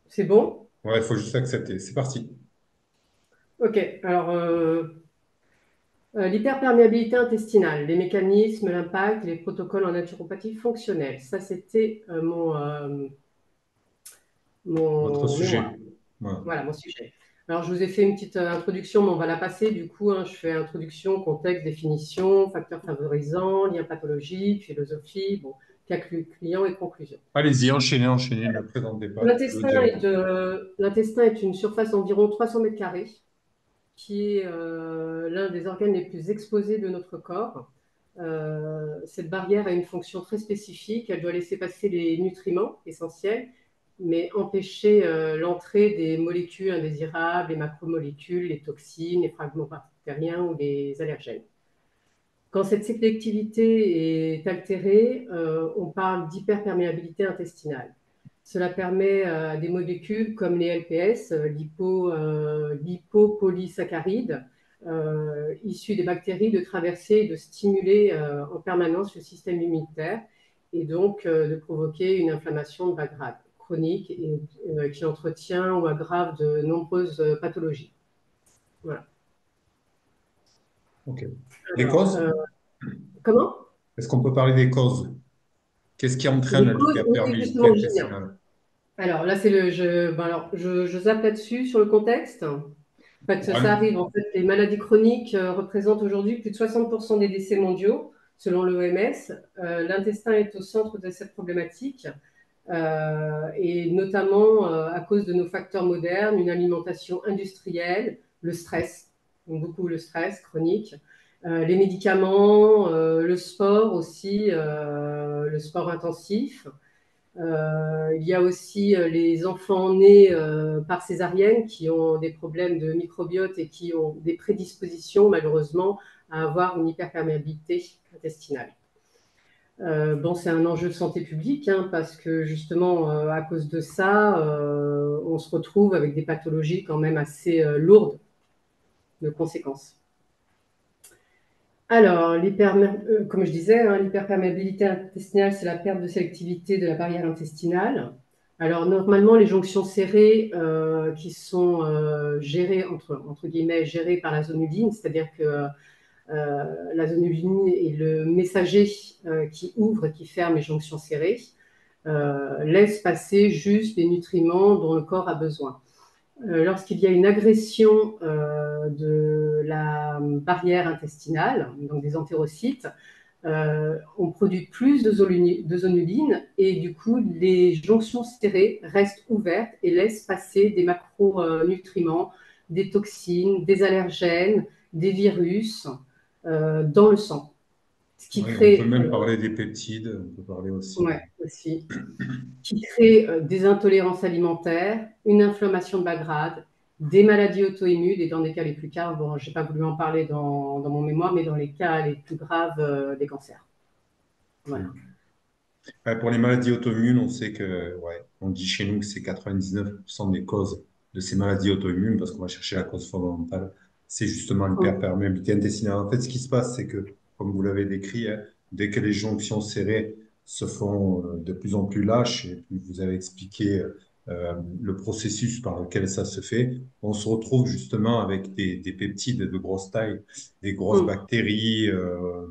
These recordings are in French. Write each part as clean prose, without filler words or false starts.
C'est bon? Ouais, il faut juste accepter. C'est parti. Ok. Alors, l'hyperperméabilité intestinale, les mécanismes, l'impact, les protocoles en naturopathie fonctionnelle. Ça, c'était Votre mon mémoire. sujet. Voilà. Voilà, mon sujet. Alors, je vous ai fait une petite introduction, mais on va la passer. Du coup, hein, je fais introduction, contexte, définition, facteurs favorisants, lien pathologique, philosophie, bon, cas client et conclusion. Allez-y, enchaînez, enchaînez, ne présentez pas, je vous L'intestin dirai. est une surface d'environ 300 mètres carrés, qui est l'un des organes les plus exposés de notre corps. Cette barrière a une fonction très spécifique. Elle doit laisser passer les nutriments essentiels, mais empêcher l'entrée des molécules indésirables, les macromolécules, les toxines, les fragments bactériens ou les allergènes. Quand cette sélectivité est altérée, on parle d'hyperperméabilité intestinale. Cela permet à des molécules comme les LPS, lipopolysaccharides, issus des bactéries, de traverser et de stimuler en permanence le système immunitaire et donc de provoquer une inflammation de bas grade chronique et qui entretient ou aggrave de nombreuses pathologies. Voilà. OK. Les Alors, causes? comment? Est-ce qu'on peut parler des causes? Qu'est-ce qui entraîne Les causes, oui, l'hyperperméabilité justement, j'y viens. intestinale? Alors là, je zappe là-dessus sur le contexte. En fait, ça Ouais. arrive. En fait, les maladies chroniques représentent aujourd'hui plus de 60% des décès mondiaux, selon l'OMS. L'intestin est au centre de cette problématique, et notamment à cause de nos facteurs modernes, une alimentation industrielle, le stress, donc beaucoup le stress chronique, les médicaments, le sport aussi, le sport intensif. Il y a aussi les enfants nés par césarienne qui ont des problèmes de microbiote et qui ont des prédispositions, malheureusement, à avoir une hyperperméabilité intestinale. Bon, c'est un enjeu de santé publique, hein, parce que justement, à cause de ça, on se retrouve avec des pathologies quand même assez lourdes de conséquences. Alors, comme je disais, hein, l'hyperperméabilité intestinale, c'est la perte de sélectivité de la barrière intestinale. Alors, normalement, les jonctions serrées qui sont gérées, entre guillemets, gérées par la zonuline, c'est-à-dire que la zonuline est le messager qui ouvre et qui ferme les jonctions serrées, laisse passer juste les nutriments dont le corps a besoin. Lorsqu'il y a une agression de la barrière intestinale, donc des entérocytes, on produit plus de zonuline et du coup, les jonctions serrées restent ouvertes et laissent passer des macronutriments, des toxines, des allergènes, des virus dans le sang. Ce qui Oui, on peut crée, même parler des peptides, on peut parler aussi. ouais, aussi, qui crée des intolérances alimentaires, une inflammation de bas grade, des maladies auto-immunes et dans des cas les plus graves, bon, je n'ai pas voulu en parler dans mon mémoire, mais dans les cas les plus graves, des cancers. Voilà. Pour les maladies auto-immunes, on sait que, ouais, on dit chez nous que c'est 99% des causes de ces maladies auto-immunes parce qu'on va chercher la cause fondamentale. C'est justement l'hyperperméabilité intestinale. En fait, ce qui se passe, c'est que, comme vous l'avez décrit, hein, dès que les jonctions serrées se font de plus en plus lâches, et puis vous avez expliqué le processus par lequel ça se fait, on se retrouve justement avec des peptides de grosse taille, des grosses Hum. bactéries,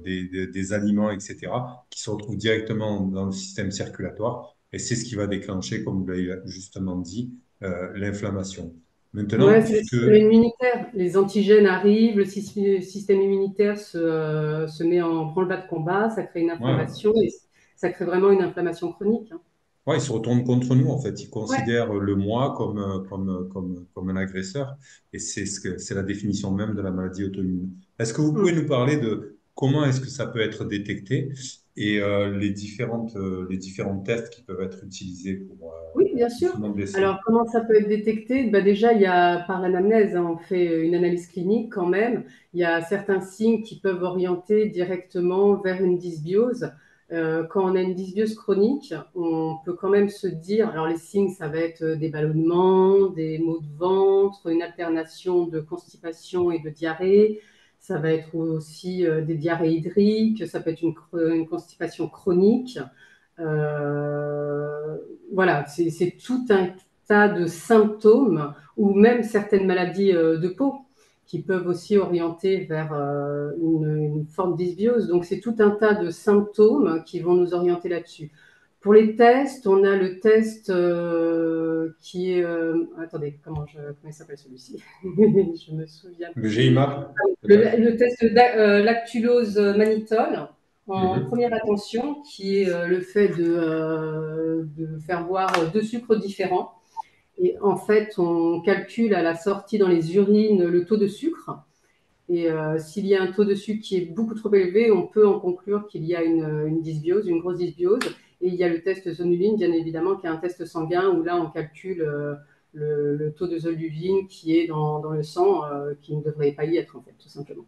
des aliments, etc., qui se retrouvent directement dans le système circulatoire. Et c'est ce qui va déclencher, comme vous l'avez justement dit, l'inflammation. Maintenant, Ouais, c'est le puisque, système immunitaire. Les antigènes arrivent, le système immunitaire se met en branle-bas de combat, ça crée une ouais, inflammation et ça crée vraiment une inflammation chronique, hein. ouais, il se retourne contre nous, en fait. Il Ouais. considère le moi comme un agresseur. Et c'est la définition même de la maladie auto-immune. Est-ce que vous pouvez Hum. nous parler de comment est-ce que ça peut être détecté et les différents tests qui peuvent être utilisés pour Oui, bien sûr. justement déceler? Alors, comment ça peut être détecté? Bah, déjà, il y a par l'anamnèse, hein, on fait une analyse clinique quand même. Il y a certains signes qui peuvent orienter directement vers une dysbiose. Quand on a une dysbiose chronique, on peut quand même se dire, alors les signes, ça va être des ballonnements, des maux de ventre, une alternation de constipation et de diarrhée. Ça va être aussi des diarrhées hydriques, ça peut être une constipation chronique. Voilà, c'est tout un tas de symptômes ou même certaines maladies de peau qui peuvent aussi orienter vers une forme dysbiose. Donc, c'est tout un tas de symptômes qui vont nous orienter là-dessus. Pour les tests, on a le test qui est. Attendez, comment il s'appelle celui-ci? Je me souviens Le plus. GIMAP, peut-être? Le test lactulose mannitol en Mhm. première attention, qui est le fait de faire boire deux sucres différents. Et en fait, on calcule à la sortie dans les urines le taux de sucre. Et s'il y a un taux de sucre qui est beaucoup trop élevé, on peut en conclure qu'il y a une dysbiose, une grosse dysbiose. Et il y a le test zonuline, bien évidemment, qui est un test sanguin où là, on calcule le taux de zonuline qui est dans le sang, qui ne devrait pas y être, en fait, tout simplement.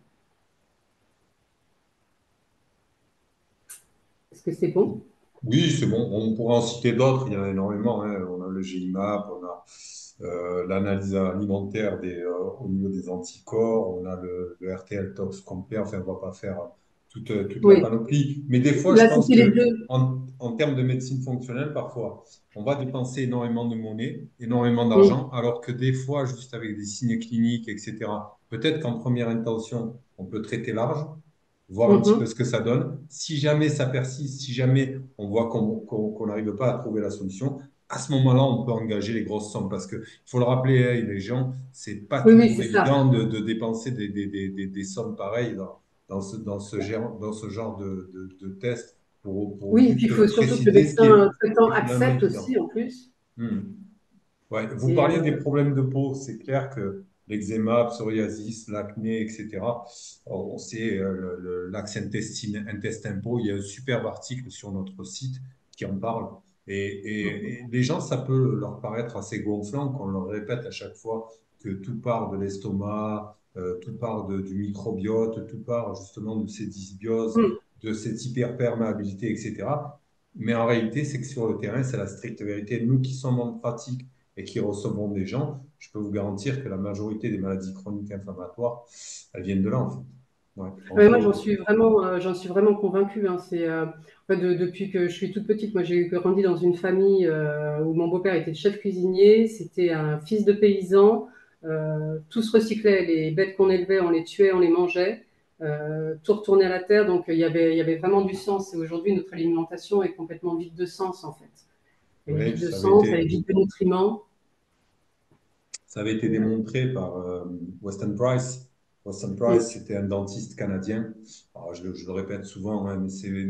Est-ce que c'est bon? Oui, c'est bon. On pourrait en citer d'autres. Il y en a énormément, hein. On a le GIMAP, on a l'analyse alimentaire au niveau des anticorps, on a le RTL Tox Compare. Enfin, on va pas faire toute la Oui. panoplie. Mais des fois, je Là, pense c'était les que deux. en termes de médecine fonctionnelle, parfois, on va dépenser énormément de monnaie, énormément Mm. d'argent, alors que des fois, juste avec des signes cliniques, etc., peut-être qu'en première intention, on peut traiter large, voir un petit peu Mhm. ce que ça donne. Si jamais ça persiste, si jamais on voit qu'on n'arrive pas à trouver la solution, à ce moment-là, on peut engager les grosses sommes parce que il faut le rappeler, hein, les gens, c'est pas Oui, oui, toujours c'est ça. évident de dépenser des sommes pareilles dans ce genre de test pour Oui, et puis juste il faut surtout que le préciser médecin ce qui traitant est finalement accepte aussi, évident. en plus. Hmm. Ouais. Vous Et parliez des problèmes de peau. C'est clair que l'eczéma, psoriasis, l'acné, etc. On sait l'axe intestin-peau. Il y a un superbe article sur notre site qui en parle. Et les gens, ça peut leur paraître assez gonflant qu'on leur répète à chaque fois que tout part de l'estomac, tout part du microbiote, tout part justement de ces dysbioses, mm. de cette hyperperméabilité, etc. Mais en réalité, c'est que sur le terrain, c'est la stricte vérité. Nous qui sommes en pratique et qui recevront des gens, je peux vous garantir que la majorité des maladies chroniques inflammatoires, elles viennent de là, en fait. Ouais, Ouais, entre moi, autres. j'en suis vraiment convaincue, hein. En fait, depuis que je suis toute petite, moi, j'ai grandi dans une famille où mon beau-père était chef cuisinier. C'était un fils de paysan. Tout se recyclait. Les bêtes qu'on élevait, on les tuait, on les mangeait. Tout retournait à la terre. Donc, il y avait vraiment du sens. Et aujourd'hui, notre alimentation est complètement vide de sens, en fait. Elle est Oui, vide de sens, elle est vide de nutriments. ça avait été Et, démontré par Weston Price. Weston mm, Price, c'était un dentiste canadien. Alors, je le répète souvent, hein, mais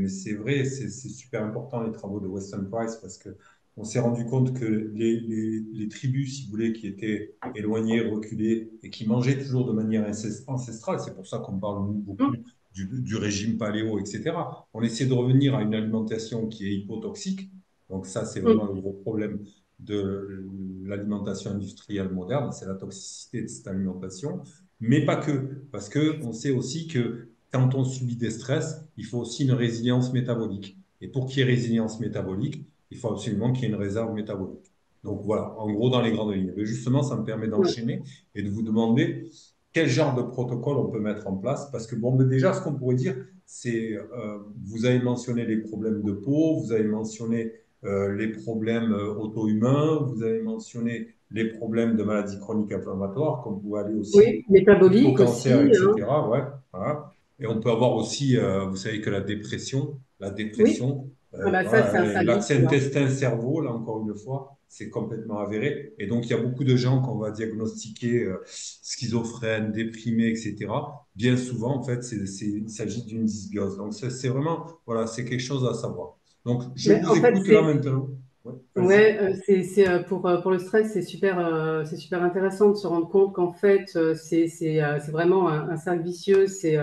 c'est vrai, c'est super important les travaux de Weston Price parce que on s'est rendu compte que les tribus, si vous voulez, qui étaient éloignées, reculées et qui mangeaient toujours de manière ancestrale, c'est pour ça qu'on parle nous, beaucoup mm, du régime paléo, etc. On essaie de revenir à une alimentation qui est hypotoxique. Donc ça, c'est vraiment mm, le gros problème de l'alimentation industrielle moderne, c'est la toxicité de cette alimentation, mais pas que, parce que on sait aussi que quand on subit des stress, il faut aussi une résilience métabolique. Et pour qu'il y ait résilience métabolique, il faut absolument qu'il y ait une réserve métabolique. Donc voilà, en gros, dans les grandes lignes. Mais justement, ça me permet mm. d'enchaîner et de vous demander quel genre de protocole on peut mettre en place. Parce que, bon, mais déjà, ce qu'on pourrait dire, c'est, vous avez mentionné les problèmes de peau, vous avez mentionné les problèmes auto-humains, vous avez mentionné les problèmes de maladies chroniques inflammatoires, comme vous aller aussi Oui, jusqu'au métabolique cancer, aussi, hein. etc. Ouais, voilà. Et on peut avoir aussi, vous savez que la Oui, dépression, ah bah ça, c'est un voilà, service, l'axe tu vois. intestin-cerveau, là encore une fois, c'est complètement avéré. Et donc, il y a beaucoup de gens qu'on va diagnostiquer schizophrènes, déprimés, etc. Bien souvent, en fait, il s'agit d'une dysbiose. Donc, c'est vraiment, voilà, c'est quelque chose à savoir. Donc, je Mais vous en fait, écoute là maintenant. Ouais, allez-y. ouais, pour le stress, c'est super intéressant de se rendre compte qu'en fait, c'est vraiment un cercle vicieux. C'est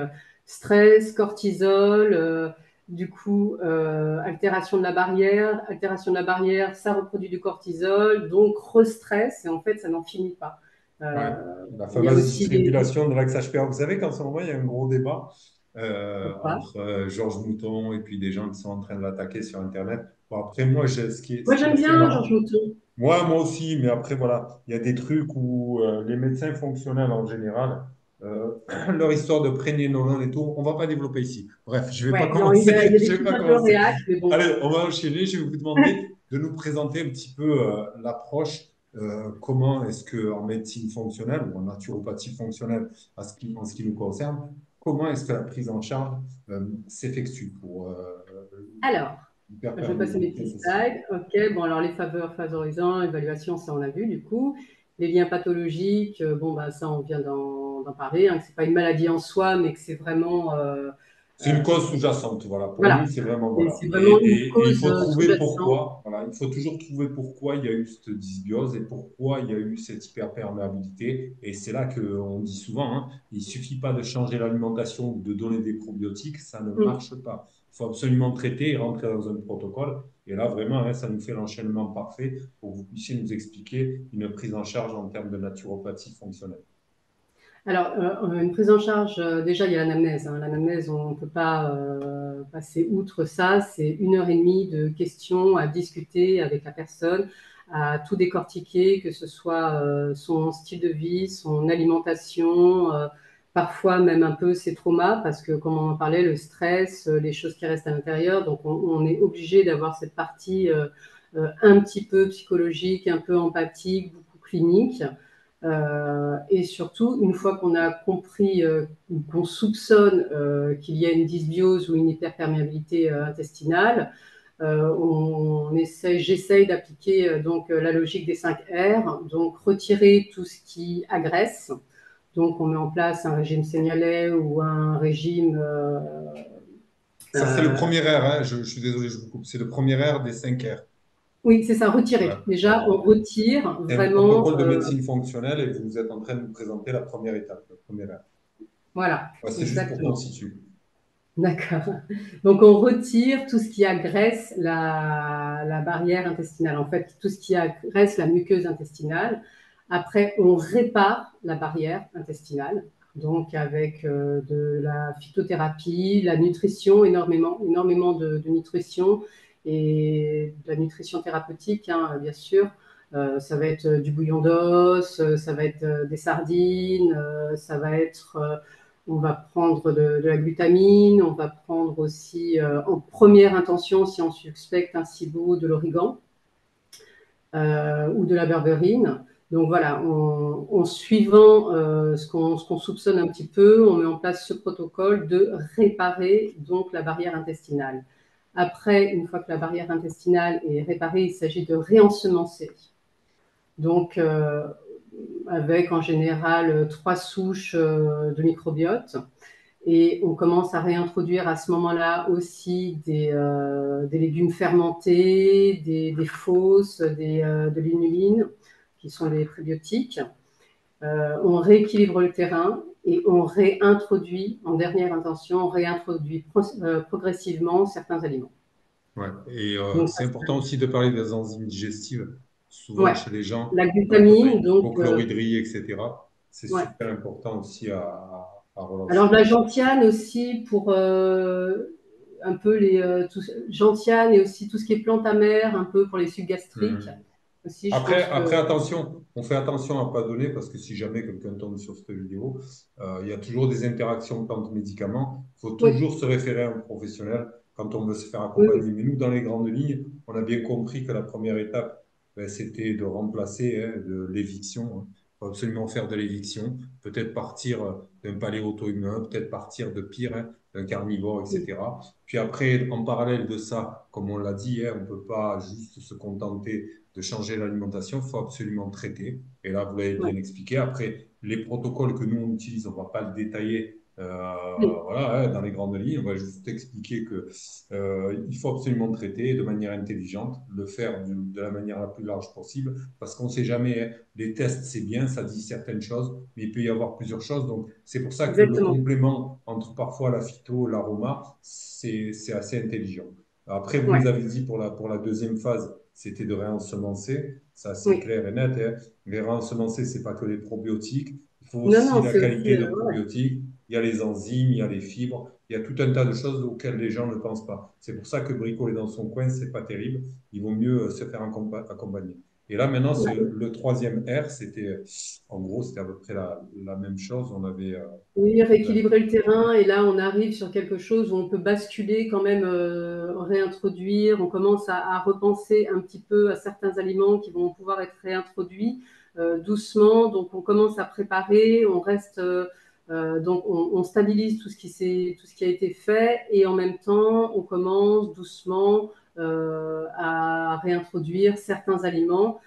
stress, cortisol, du coup, altération de la barrière, ça reproduit du cortisol, donc re-stress, et en fait, ça n'en finit pas. Ouais, Euh, la il y a fameuse aussi distribution de l'axe HPA. Vous savez qu'en ce moment, il y a un gros débat Pourquoi? entre Georges Mouton et puis des gens qui sont en train de l'attaquer sur Internet. Bon, après, moi, ce Moi, qui est j'aime assez bien Georges marrant, Mouton. moi aussi, mais après, voilà, il y a des trucs où les médecins fonctionnels en général, leur histoire de prénénolone et tout, on va pas développer ici. Bref, je vais pas Ouais, non, il commencer. y a des Je vais trucs pas un peu commencer. réac, mais bon. Allez, on va enchaîner. Je vais vous demander de nous présenter un petit peu l'approche. Comment est-ce que en médecine fonctionnelle ou en naturopathie fonctionnelle, en ce qui nous concerne, comment est-ce que la prise en charge s'effectue pour Alors, je vais passer mes l'hyperperméabilité petits intestinale? slides. OK, bon, alors les faveurs favorisant, évaluation, ça on a vu du coup. Les liens pathologiques, bon, bah, ça on vient d'en parler, hein, que ce n'est pas une maladie en soi, mais que c'est vraiment, C'est une cause sous-jacente, voilà. Pour nous, voilà, c'est vraiment voilà. c'est vraiment une Et il cause faut trouver sous-jacente. pourquoi. Voilà, il faut toujours trouver pourquoi il y a eu cette dysbiose et pourquoi il y a eu cette hyperperméabilité. Et c'est là qu'on dit souvent, hein, il suffit pas de changer l'alimentation ou de donner des probiotiques, ça ne Mm. marche pas. Il faut absolument traiter et rentrer dans un protocole. Et là, vraiment, hein, ça nous fait l'enchaînement parfait pour que vous puissiez nous expliquer une prise en charge en termes de naturopathie fonctionnelle. Alors, une prise en charge, déjà, il y a l'anamnèse, hein. L'anamnèse, on ne peut pas passer outre ça. C'est 1 heure et demie de questions à discuter avec la personne, à tout décortiquer, que ce soit son style de vie, son alimentation, parfois même un peu ses traumas, parce que, comme on en parlait, le stress, les choses qui restent à l'intérieur. Donc, on est obligé d'avoir cette partie un petit peu psychologique, un peu empathique, beaucoup clinique. Et surtout, une fois qu'on a compris, qu'on soupçonne qu'il y a une dysbiose ou une hyperperméabilité intestinale, j'essaye d'appliquer donc la logique des 5 R, donc retirer tout ce qui agresse. Donc on met en place un régime sénialais ou un régime Ça, c'est le euh, premier R, hein. Je suis désolé, je vous coupe. C'est le premier R des 5 R. oui, c'est ça, Ouais, retirer. Déjà, voilà. on retire C'est un vraiment, protocole de médecine fonctionnelle et vous êtes en train de nous présenter la première étape, la première étape. voilà, Ouais, c'est juste pour qu'on exactement. situe. D'accord. Donc, on retire tout ce qui agresse la barrière intestinale, en fait, tout ce qui agresse la muqueuse intestinale. Après, on répare la barrière intestinale, donc avec de la phytothérapie, la nutrition, énormément de nutrition et de la nutrition thérapeutique, hein, bien sûr. Ça va être du bouillon d'os, ça va être des sardines, ça va être on va prendre de la glutamine, on va prendre aussi en première intention, si on suspecte un SIBO, de l'origan ou de la berberine. Donc voilà, en suivant ce qu'on soupçonne un petit peu, on met en place ce protocole de réparer donc la barrière intestinale. Après, une fois que la barrière intestinale est réparée, il s'agit de réensemencer. Donc, avec en général 3 souches de microbiote. Et on commence à réintroduire à ce moment-là aussi des légumes fermentés, des fausses, de l'inuline, qui sont des prébiotiques. On rééquilibre le terrain et on réintroduit, en dernière intention, on réintroduit progressivement certains aliments. Ouais. Et Donc, c'est important aussi de parler des enzymes digestives. Souvent, ouais, chez les gens, la quand on a glutamine, une donc, hypochlorhydrie, etc., c'est ouais. super important aussi à relancer. Alors, la gentiane aussi pour un peu gentiane et aussi tout ce qui est plantes amères, un peu pour les sucs gastriques. Mhm. Aussi, je Après, pense après, que attention, on fait attention à ne pas donner parce que si jamais quelqu'un tombe sur cette vidéo, il y a toujours des interactions plantes-médicaments. Il faut oui, toujours se référer à un professionnel quand on veut se faire oui, oui, accompagner. Mais nous, dans les grandes lignes, on a bien compris que la première étape, ben, c'était de remplacer de l'éviction, hein. Il faut absolument faire de l'éviction, peut-être partir d'un paléo-auto-immun, peut-être partir de pire, hein, d'un carnivore, oui, etc. Puis après, en parallèle de ça, comme on l'a dit, hein, on ne peut pas juste se contenter de changer l'alimentation, il faut absolument traiter. Et là, vous l'avez ouais, bien expliqué. Après, les protocoles que nous, on utilise, on ne va pas le détailler oui, voilà, hein, dans les grandes lignes. On va juste expliquer que il faut absolument traiter de manière intelligente, le faire de la manière la plus large possible, parce qu'on ne sait jamais, hein, les tests, c'est bien, ça dit certaines choses, mais il peut y avoir plusieurs choses. Donc, c'est pour ça que le exactement. complément entre parfois la phyto, l'aroma, c'est assez intelligent. Après, vous Ouais, nous avez dit pour la deuxième phase, c'était de réensemencer. Ça, c'est oui. clair et net, hein. Mais réensemencer, c'est pas que les probiotiques. Il faut Non, aussi non, la c'est aussi, qualité de ouais, probiotiques. Il y a les enzymes, il y a les fibres. il y a tout un tas de choses auxquelles les gens ne pensent pas. C'est pour ça que bricoler dans son coin, c'est pas terrible. Il vaut mieux se faire accompagner. Et là, maintenant, le troisième R, c'était, en gros, c'était à peu près la même chose. On avait, Oui, euh, rééquilibrer le terrain, et là on arrive sur quelque chose où on peut basculer quand même, réintroduire, on commence à repenser un petit peu à certains aliments qui vont pouvoir être réintroduits doucement, donc on commence à préparer, on reste, donc on stabilise tout ce qui a été fait, et en même temps on commence doucement à réintroduire certains aliments,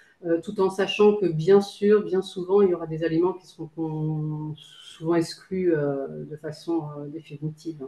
tout en sachant que bien sûr, bien souvent, il y aura des aliments qui seront souvent exclus de façon définitive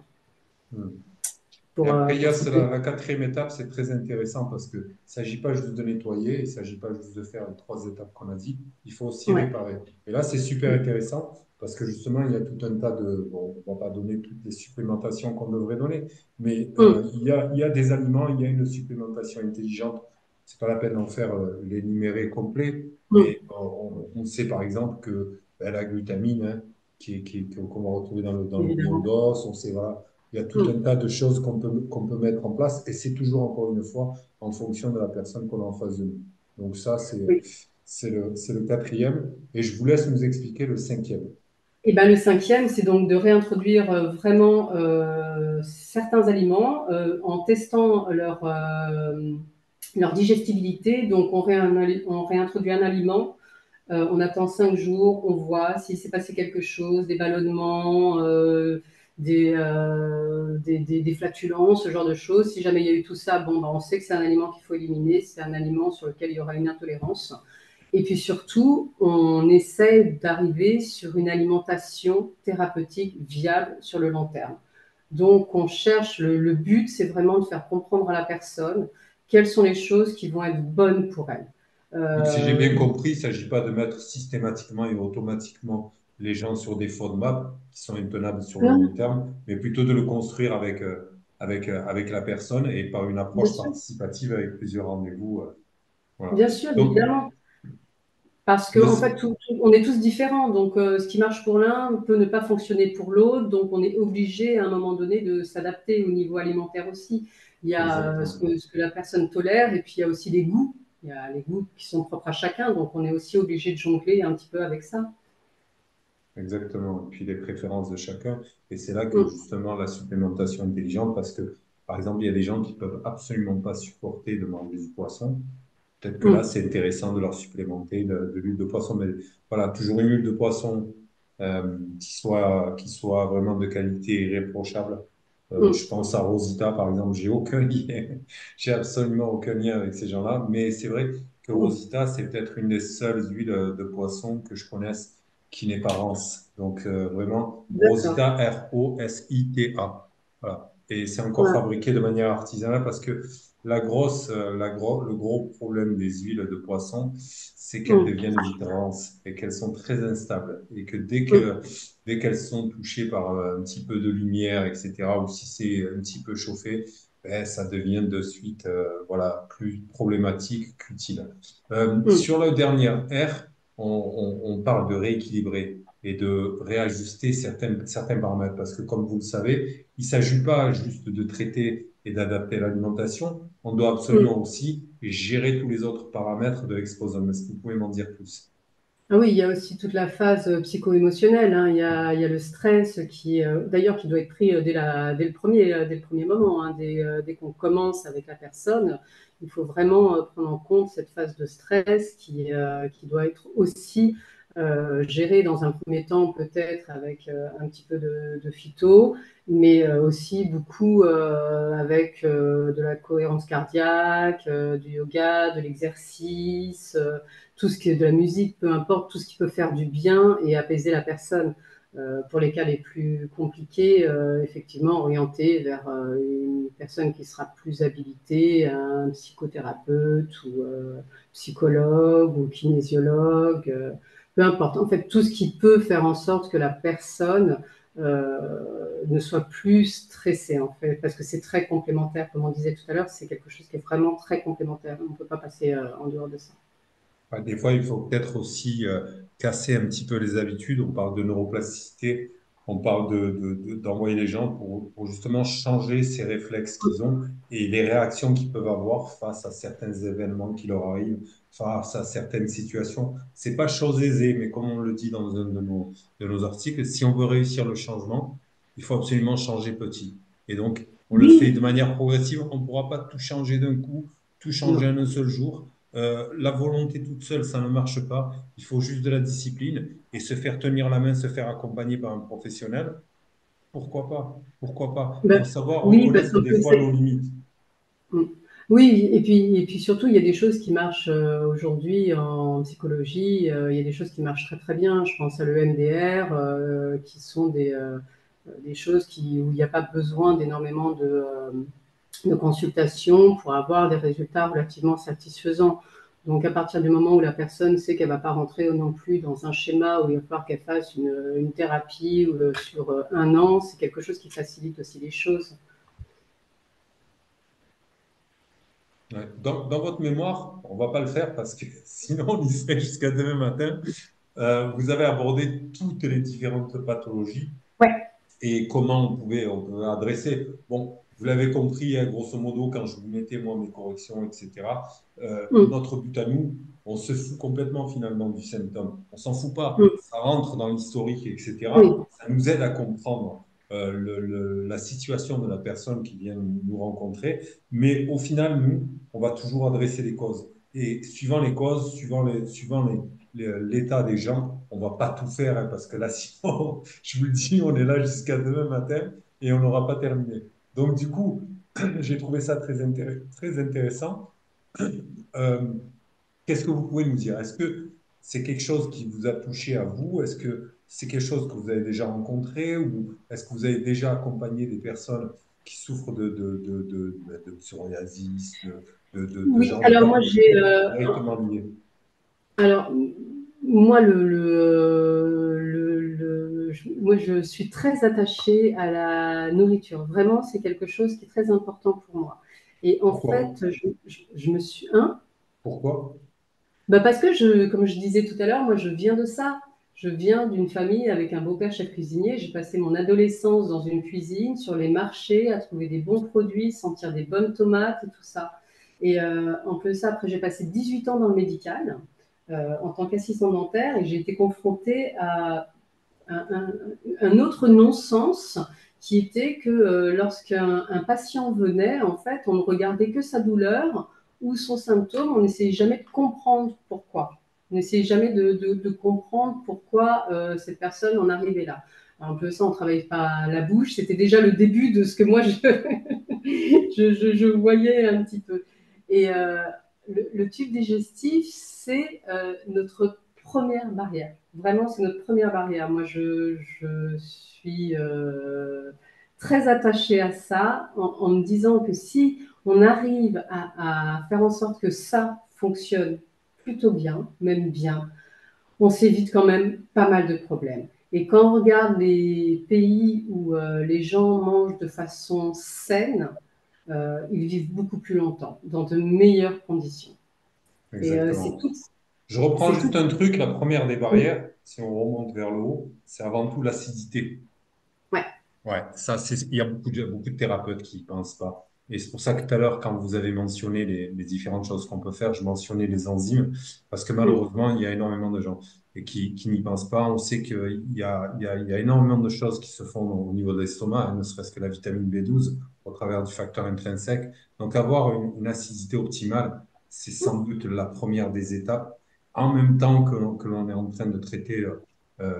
Et après, il y pour a citer. la quatrième étape, c'est très intéressant parce que il ne s'agit pas juste de nettoyer, il ne s'agit pas juste de faire les trois étapes qu'on a dit, il faut aussi Ouais. réparer. Et là, c'est super intéressant parce que justement, il y a tout un tas de... Bon, on ne va pas donner toutes les supplémentations qu'on devrait donner, mais Mm. il y a des aliments, il y a une supplémentation intelligente. C'est pas la peine d'en faire l'énuméré complet, Mm. mais on sait par exemple que ben, la glutamine, hein, qu'on va retrouver dans le bouillon Évidemment. d'os, on sait, voilà, il y a tout Mm. un tas de choses qu'on peut mettre en place et c'est toujours, encore une fois, en fonction de la personne qu'on a en face de nous. Donc ça, Oui. c'est le quatrième. Et je vous laisse nous expliquer le cinquième. Et ben, le cinquième, c'est donc de réintroduire vraiment certains aliments en testant leur digestibilité. Donc on réintroduit un aliment. On attend 5 jours, on voit s'il s'est passé quelque chose, des ballonnements, des flatulences, ce genre de choses. Si jamais il y a eu tout ça, bon, ben, on sait que c'est un aliment qu'il faut éliminer, c'est un aliment sur lequel il y aura une intolérance. Et puis surtout, on essaie d'arriver sur une alimentation thérapeutique viable sur le long terme. Donc, on cherche, le but, c'est vraiment de faire comprendre à la personne quelles sont les choses qui vont être bonnes pour elle. Donc, si j'ai bien Euh, compris, il ne s'agit pas de mettre systématiquement et automatiquement les gens sur des FODMAP qui sont intenables sur le non, long terme, mais plutôt de le construire avec la personne et par une bien approche sûr. participative avec plusieurs rendez-vous. Voilà. Bien sûr, Donc, évidemment. Parce le, qu'en fait, on est tous différents. Donc, ce qui marche pour l'un peut ne pas fonctionner pour l'autre. Donc, on est obligé à un moment donné de s'adapter au niveau alimentaire aussi. Il y a exactement. ce que la personne tolère, et puis il y a aussi les goûts. Il y a les goûts qui sont propres à chacun. Donc, on est aussi obligé de jongler un petit peu avec ça. Exactement. Et puis les préférences de chacun. Et c'est là que Mm, justement la supplémentation intelligente, parce que par exemple, il y a des gens qui peuvent absolument pas supporter de manger du poisson. Peut-être que là, mm, c'est intéressant de leur supplémenter de l'huile de poisson. Mais voilà, toujours une huile de poisson qui soit vraiment de qualité irréprochable. Je mm. pense à Rosita, par exemple. J'ai aucun lien, j'ai absolument aucun lien avec ces gens-là. Mais c'est vrai que Mm. Rosita, c'est peut-être une des seules huiles de poisson que je connaisse qui n'est pas rance. Donc vraiment, D'accord. Rosita, Rosita. Voilà. Et c'est encore Ouais. fabriqué de manière artisanale parce que le gros problème des huiles de poisson, c'est qu'elles Mm, deviennent vite rances et qu'elles sont très instables. Et que mm. dès qu'elles sont touchées par un petit peu de lumière, etc., ou si c'est un petit peu chauffé, ben, ça devient de suite voilà, plus problématique qu'utile. Mm. Sur le dernier R, on parle de rééquilibrer et de réajuster certains paramètres parce que, comme vous le savez, il ne s'agit pas juste de traiter et d'adapter l'alimentation, on doit Mm. absolument aussi gérer tous les autres paramètres de l'exposome. Est-ce que vous pouvez m'en dire plus? Ah oui, il y a aussi toute la phase psycho-émotionnelle, hein. Il y a le stress qui, d'ailleurs, qui doit être pris dès le premier moment, hein, dès qu'on commence avec la personne. Il faut vraiment prendre en compte cette phase de stress qui doit être aussi gérée dans un premier temps, peut-être avec un petit peu de phyto, mais aussi beaucoup avec de la cohérence cardiaque, du yoga, de l'exercice. Tout ce qui est de la musique, peu importe, tout ce qui peut faire du bien et apaiser la personne. Pour les cas les plus compliqués, effectivement, orienter vers une personne qui sera plus habilitée, un psychothérapeute ou psychologue ou kinésiologue, peu importe. En fait, tout ce qui peut faire en sorte que la personne ne soit plus stressée, en fait, parce que c'est très complémentaire, comme on disait tout à l'heure, c'est quelque chose qui est vraiment très complémentaire. On ne peut pas passer en dehors de ça. Enfin, des fois, il faut peut-être aussi casser un petit peu les habitudes. On parle de neuroplasticité. on parle d'envoyer les gens pour justement changer ces réflexes qu'ils ont et les réactions qu'ils peuvent avoir face à certains événements qui leur arrivent, face à certaines situations. C'est pas chose aisée, mais comme on le dit dans un de nos articles, si on veut réussir le changement, il faut absolument changer petit. Et donc, on le fait de Oui, manière progressive. On ne pourra pas tout changer d'un coup, tout changer non. en un seul jour. La volonté toute seule, ça ne marche pas. Il faut juste de la discipline et se faire tenir la main, se faire accompagner par un professionnel. Pourquoi pas? Pourquoi pas? Il faut Ben, savoir oui, parce reconnaître qu'en des plus, fois nos limites. mmh. Oui, et puis surtout, il y a des choses qui marchent aujourd'hui en psychologie. Il y a des choses qui marchent très très bien. Je pense à l'EMDR, qui sont des choses où il n'y a pas besoin d'énormément de consultations pour avoir des résultats relativement satisfaisants. Donc, à partir du moment où la personne sait qu'elle ne va pas rentrer non plus dans un schéma où il va falloir qu'elle fasse une thérapie sur un an, c'est quelque chose qui facilite aussi les choses. Ouais. Dans votre mémoire, on va pas le faire parce que sinon on y serait jusqu'à demain matin. Vous avez abordé toutes les différentes pathologies Ouais. et comment on pouvait adresser. Bon, vous l'avez compris, hein, grosso modo, quand je vous mettais moi mes corrections, etc. Mm, Notre but à nous, on se fout complètement finalement du symptôme. On s'en fout pas. mm, Ça rentre dans l'historique, oui. etc. Ça nous aide à comprendre la situation de la personne qui vient nous rencontrer. Mais au final, nous, on va toujours adresser les causes. Et suivant les causes, suivant l'état des gens, on va pas tout faire hein, parce que là, sinon, je vous le dis, on est là jusqu'à demain matin et on n'aura pas terminé. Donc, du coup, j'ai trouvé ça très intéressant. Euh, Qu'est-ce que vous pouvez nous dire? Est-ce que c'est quelque chose qui vous a touché à vous? Est-ce que c'est quelque chose que vous avez déjà rencontré ou est-ce que vous avez déjà accompagné des personnes qui souffrent de psoriasis, de Oui, genre de alors moi j'ai pathologie directement liées? alors moi moi je suis très attachée à la nourriture. Vraiment, c'est quelque chose qui est très important pour moi. Et en Pourquoi? fait, je me suis hein Pourquoi? bah parce que comme je disais tout à l'heure, moi je viens de ça. Je viens d'une famille avec un beau-père chef cuisinier. J'ai passé mon adolescence dans une cuisine, sur les marchés, à trouver des bons produits, sentir des bonnes tomates et tout ça. Et en plus de ça, après j'ai passé 18 ans dans le médical en tant qu'assistant dentaire et j'ai été confrontée à un autre non-sens qui était que lorsqu'un patient venait, en fait, on ne regardait que sa douleur ou son symptôme, on n'essayait jamais de comprendre pourquoi. On n'essayait jamais de comprendre pourquoi cette personne en arrivait là. Alors, un peu ça, on ne travaillait pas la bouche, c'était déjà le début de ce que moi je voyais un petit peu. Et le tube digestif, c'est notre première barrière. Vraiment, c'est notre première barrière. Moi, je suis très attachée à ça en me disant que si on arrive à faire en sorte que ça fonctionne plutôt bien, même bien, on s'évite quand même pas mal de problèmes. Et quand on regarde les pays où les gens mangent de façon saine, ils vivent beaucoup plus longtemps, dans de meilleures conditions. Et Exactement. Je reprends c'est juste tout. un truc. La première des Oui, barrières, si on remonte vers le haut, c'est avant tout l'acidité. ouais, Ouais, il y a beaucoup de thérapeutes qui y pensent pas. Et c'est pour ça que tout à l'heure, quand vous avez mentionné les différentes choses qu'on peut faire, je mentionnais les enzymes, parce que mm, malheureusement, il y a énormément de gens qui n'y pensent pas. On sait il y a énormément de choses qui se font au niveau de l'estomac, hein, ne serait-ce que la vitamine B12 au travers du facteur intrinsèque. Donc, avoir une acidité optimale, c'est sans doute la première des étapes, en même temps que l'on est en train de traiter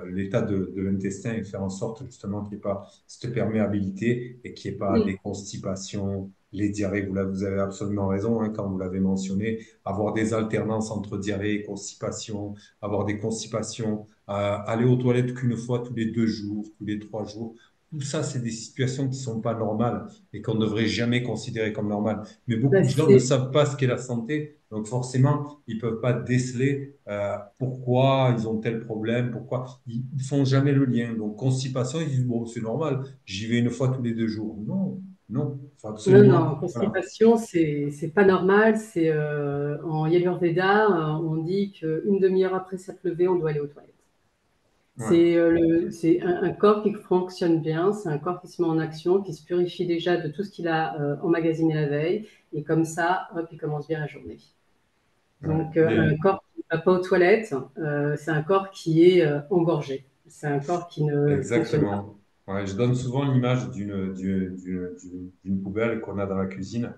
l'état de l'intestin et faire en sorte justement qu'il n'y ait pas cette perméabilité et qu'il n'y ait pas mm, des constipations, les diarrhées. Vous avez absolument raison hein, quand vous l'avez mentionné. Avoir des alternances entre diarrhée et constipation, avoir des constipations, aller aux toilettes qu'une fois tous les 2 jours, tous les 3 jours. Tout ça, c'est des situations qui sont pas normales et qu'on ne devrait jamais considérer comme normales. Mais beaucoup bah de gens ne c'est savent pas ce qu'est la santé, donc forcément, ils peuvent pas déceler pourquoi ils ont tel problème, pourquoi ils font jamais le lien. Donc constipation, ils disent bon, c'est normal, j'y vais une fois tous les 2 jours. Non, non, faut non, absolument, non, voilà. constipation, c'est pas normal. C'est en Ayurveda, on dit qu'une demi-heure après s'être levé, on doit aller aux toilettes. Ouais, C'est un corps qui fonctionne bien, c'est un corps qui se met en action, qui se purifie déjà de tout ce qu'il a emmagasiné la veille, et comme ça, hop, il commence bien la journée. ouais. Donc, un corps qui ne va pas aux toilettes, c'est un corps qui est engorgé. C'est un corps qui ne fonctionne pas. Exactement. Ouais, je donne souvent l'image d'une poubelle qu'on a dans la cuisine.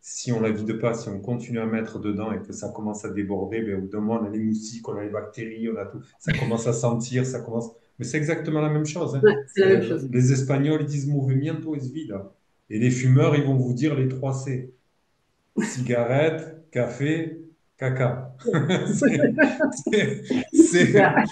Si on la vide pas, si on continue à mettre dedans et que ça commence à déborder, ben, au bout d'un moment, on a les moustiques, on a les bactéries, on a tout. Ça commence à sentir, ça commence. Mais c'est exactement la même chose, hein. Ouais, c'est la même chose. Les Espagnols, ils disent movimiento es vida. Et les fumeurs, ils vont vous dire les 3 C. Cigarette, café, caca. C'est c'est- Super.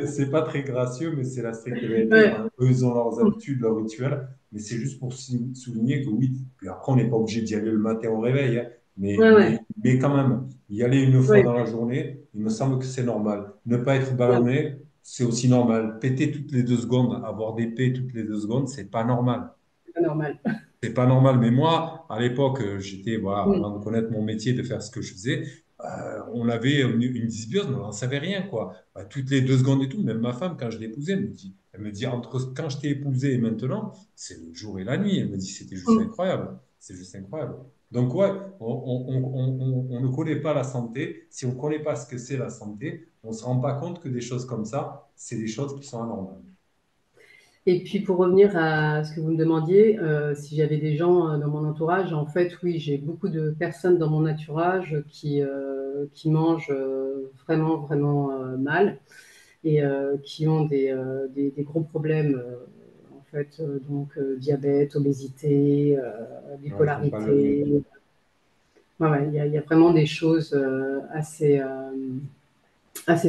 c'est pas très gracieux, mais c'est la stricte vérité. Ouais. Enfin, eux, ils ont leurs habitudes, leurs rituels, mais c'est juste pour souligner que oui. Puis après, on n'est pas obligé d'y aller le matin au réveil, hein. Ouais, ouais. Mais quand même, y aller une fois Ouais. dans la journée, il me semble que c'est normal. Ne pas être Ouais. ballonné, c'est aussi normal. Péter toutes les 2 secondes, avoir des pets toutes les 2 secondes, c'est pas normal. C'est pas normal. C'est pas normal. Mais moi, à l'époque, j'étais, voilà, Mm. avant de connaître mon métier, de faire ce que je faisais, on avait une dysbiose, mais on n'en savait rien, quoi. Toutes les 2 secondes et tout, même ma femme, quand je l'épousais, elle me dit, entre quand je t'ai épousé et maintenant, c'est le jour et la nuit. Elle me dit, c'était juste Mm. incroyable. C'est juste incroyable. Donc, ouais, on ne connaît pas la santé. Si on ne connaît pas ce que c'est la santé, on ne se rend pas compte que des choses comme ça, c'est des choses qui sont anormales. Et puis pour revenir à ce que vous me demandiez, si j'avais des gens dans mon entourage, en fait, oui, j'ai beaucoup de personnes dans mon entourage qui mangent vraiment, vraiment mal et qui ont des gros problèmes, en fait, donc diabète, obésité, Ouais, il ne faut pas le bipolarité. négliger. Ouais, ouais, il y a vraiment des choses assez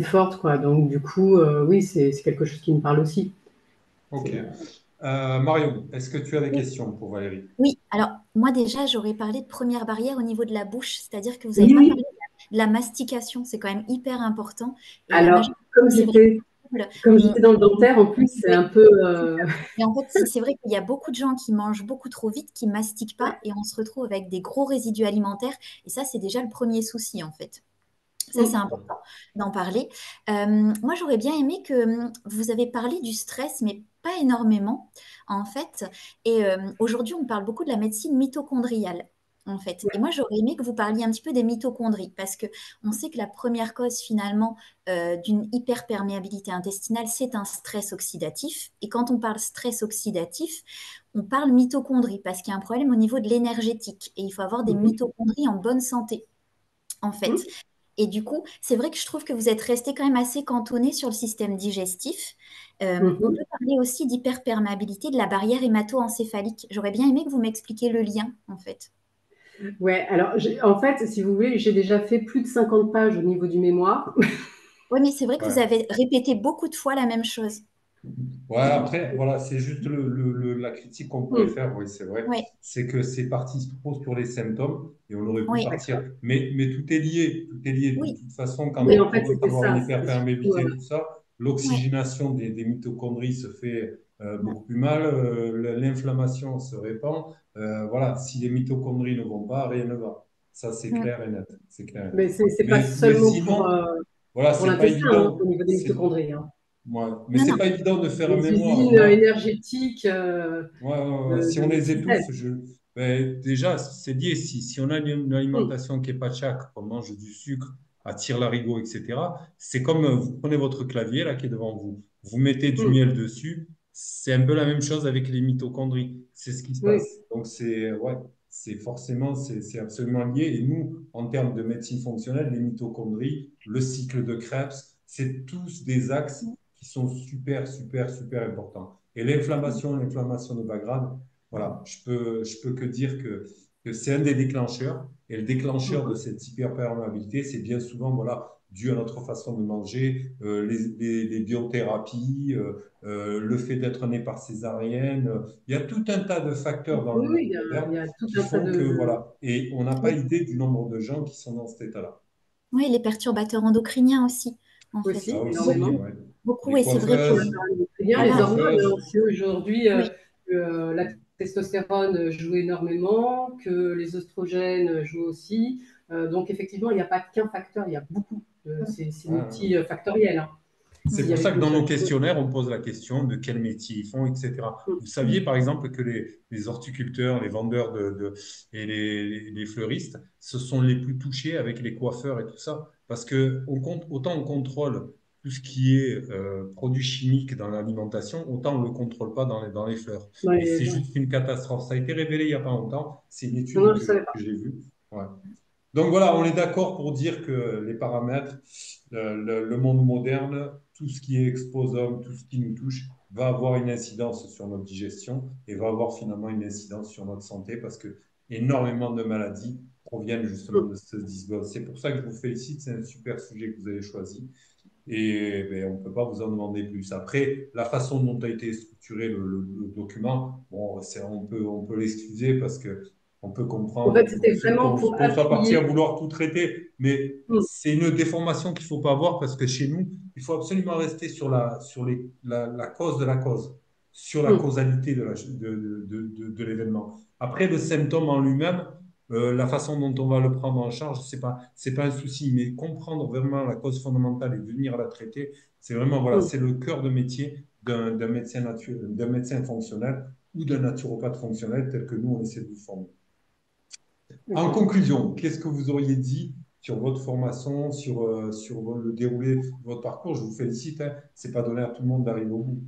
fortes, quoi. Donc, du coup, oui, c'est quelque chose qui me parle aussi. Ok. C'est, Marion, est-ce que tu as des Oui, questions pour Valérie? oui. Alors, moi déjà, j'aurais parlé de première barrière au niveau de la bouche, c'est-à-dire que vous n'avez pas oui, parlé de la mastication, c'est quand même hyper important. Et la alors, majorité, c'est vrai, comme on, j'étais dans le dentaire, en plus, c'est oui. un peu. Et en fait, c'est vrai qu'il y a beaucoup de gens qui mangent beaucoup trop vite, qui mastiquent Ouais. pas, et on se retrouve avec des gros résidus alimentaires. Et ça, c'est déjà le premier souci, en fait. Ça, c'est Mm. important d'en parler. Moi, j'aurais bien aimé que vous avez parlé du stress, mais pas énormément, en fait. Et aujourd'hui, on parle beaucoup de la médecine mitochondriale, en fait. Et moi, j'aurais aimé que vous parliez un petit peu des mitochondries, parce que on sait que la première cause, finalement, d'une hyperperméabilité intestinale, c'est un stress oxydatif. Et quand on parle stress oxydatif, on parle mitochondries, parce qu'il y a un problème au niveau de l'énergétique. Et il faut avoir des Mhm. mitochondries en bonne santé, en fait. Mm. Et du coup, c'est vrai que je trouve que vous êtes resté quand même assez cantonné sur le système digestif. On Mhm. peut parler aussi d'hyperperméabilité de la barrière hémato-encéphalique. J'aurais bien aimé que vous m'expliquiez le lien, en fait. Ouais, alors, en fait, si vous voulez, j'ai déjà fait plus de 50 pages au niveau du mémoire. Oui, mais c'est vrai que vous Ouais. avez répété beaucoup de fois la même chose. Ouais, après, voilà, c'est juste la critique qu'on pourrait Mm. faire, oui, c'est vrai, Oui, c'est que c'est parti trop sur les symptômes et on aurait pu oui, partir. Mais tout est lié, tout est lié. De oui, toute façon, quand Oui, on en fait, commence à c'était avoir une ça. C'était surtout. hyperperméabilité et tout ça, oui, l'oxygénation des mitochondries se fait beaucoup plus mal, l'inflammation se répand. Voilà, si les mitochondries ne vont pas, rien ne va. Ça, c'est mm, clair et net. C'est clair et net. Mais c'est pas Mais seulement sinon, voilà, pour c'est pas l'intestin, hein, au évident. niveau des mitochondries, hein. Ouais. Mais non, c'est non, pas évident de faire un Les mémoire. usines Moi, énergétiques ouais, ouais, ouais. Si on du les système. étouffe, ben, déjà, c'est lié. Si on a une Mm. alimentation qui est pas tchac, qu'on mange du sucre à tire-larigot, etc., c'est comme vous prenez votre clavier là qui est devant vous, vous mettez du Mm. miel dessus. C'est un peu la même chose avec les mitochondries. C'est ce qui se Oui. passe. Donc, ouais, c'est forcément, c'est absolument lié. Et nous, en termes de médecine fonctionnelle, les mitochondries, le cycle de Krebs, c'est tous des axes qui sont super, super, super importants. Et l'inflammation de bas grade, voilà, je peux que dire que c'est un des déclencheurs. Et le déclencheur de Mhm. cette hyperperméabilité, c'est bien souvent voilà, dû à notre façon de manger, les biothérapies, le fait d'être né par césarienne. Il y a tout un tas de facteurs dans Oui, le monde oui, il moderne y a tout qui un tas font que, voilà, et on n'a pas oui, idée du nombre de gens qui sont dans cet état-là. oui, les perturbateurs endocriniens aussi, en fait. Ça aussi, aussi, énormément. Beaucoup, ouais. beaucoup. Les Et c'est vrai que, coiffeuses, Bien, les les voilà, hormones, hein, coiffeuses, aussi aujourd'hui, oui, la testostérone joue énormément, que les oestrogènes jouent aussi. Donc effectivement, il n'y a pas qu'un facteur, il y a beaucoup. C'est hein, multifactoriel, hein. C'est s'il y pour avait ça que qu'une dans nos seule chose. questionnaires, on pose la question de quel métier ils font, etc. Vous saviez, par exemple, que les horticulteurs, les vendeurs et les fleuristes, ce sont les plus touchés avec les coiffeurs et tout ça, parce que autant on contrôle tout ce qui est produits chimiques dans l'alimentation, autant on ne le contrôle pas dans les fleurs. Et c'est Ouais. juste une catastrophe. Ça a été révélé il n'y a pas longtemps. C'est une Non, étude non, je ne savais que pas. j'ai vue. Ouais. Donc voilà, on est d'accord pour dire que les paramètres, le monde moderne, tout ce qui est exposome, tout ce qui nous touche, va avoir une incidence sur notre digestion et va avoir finalement une incidence sur notre santé parce que énormément de maladies proviennent justement Mm. de ce dysbiosis. C'est pour ça que je vous félicite, c'est un super sujet que vous avez choisi et ben, on ne peut pas vous en demander plus. Après, la façon dont a été structuré le document, bon, on peut l'excuser parce que on peut En comprendre fait, c'était vraiment pour qu'on soit parti à appuyer. vouloir tout traiter, mais Mm. c'est une déformation qu'il ne faut pas avoir parce que chez nous, il faut absolument rester la cause de la cause, sur la Mm. causalité de l'événement. Après, le symptôme en lui-même, la façon dont on va le prendre en charge, c'est pas un souci, mais comprendre vraiment la cause fondamentale et venir la traiter, c'est vraiment, voilà, Mm. c'est le cœur de métier d'un médecin d'un médecin fonctionnel ou d'un naturopathe fonctionnel tel que nous, on essaie de vous former. En Ok. conclusion, qu'est-ce que vous auriez dit sur votre formation, sur le déroulé de votre parcours? Je vous félicite, hein, c'est pas donné à tout le monde d'arriver au bout.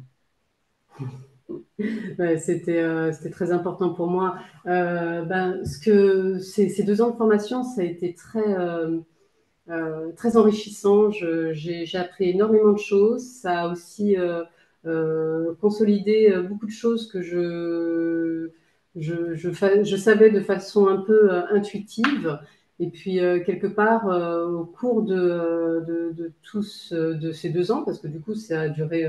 Ouais, c'était très important pour moi. Ce que ces 2 ans de formation, ça a été très enrichissant. J'ai appris énormément de choses. Ça a aussi consolidé beaucoup de choses que je savais de façon un peu intuitive. Et puis, quelque part, au cours de ces 2 ans, parce que du coup, ça a duré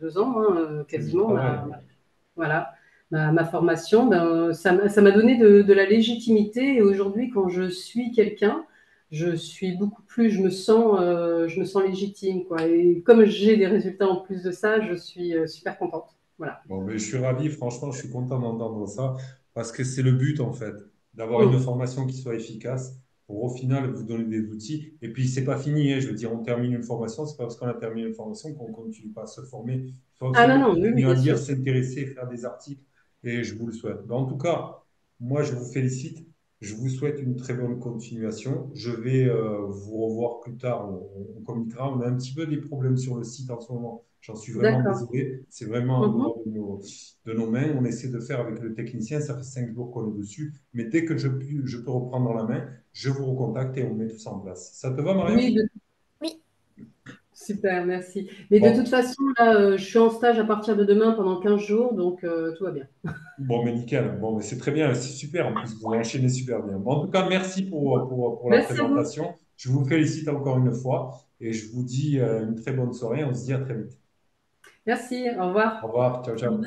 2 ans, hein, C'est du quasiment, travail. voilà, ma formation, ben, ça m'a donné de la légitimité. Et aujourd'hui, quand je suis quelqu'un, je me sens légitime, quoi. Et comme j'ai des résultats en plus de ça, je suis super contente. Voilà. Bon, mais je suis ravi, franchement, je suis content d'entendre ça parce que c'est le but en fait, d'avoir une Mm. formation qui soit efficace pour au final vous donner des outils. Et puis, c'est pas fini, hein, je veux dire, on termine une formation, c'est pas parce qu'on a terminé une formation qu'on continue pas à se former. Il faut Ah non, absolument non, oui, oui, continuer à bien lire, sûr. s'intéresser, faire des articles et je vous le souhaite. Mais en tout cas, moi, je vous félicite. Je vous souhaite une très bonne continuation. Je vais vous revoir plus tard. On communiquera. On a un petit peu des problèmes sur le site en ce moment. J'en suis vraiment D'accord. désolé. C'est vraiment en Mhm. dehors de nos mains. On essaie de faire avec le technicien. Ça fait 5 jours qu'on est dessus. Mais dès que je peux reprendre la main, je vous recontacte et on met tout ça en place. Ça te va, Marion? Oui, Oui, super, merci. Mais de toute Bon, façon, là, je suis en stage à partir de demain pendant 15 jours, donc tout va bien. bon, mais nickel. Bon, mais c'est très bien. C'est super. En plus, vous enchaînez super bien. Bon, en tout cas, merci pour la Merci à vous. présentation. Je vous félicite encore une fois et je vous dis une très bonne soirée. On se dit à très vite. Merci, au Au revoir. revoir. Ciao, ciao.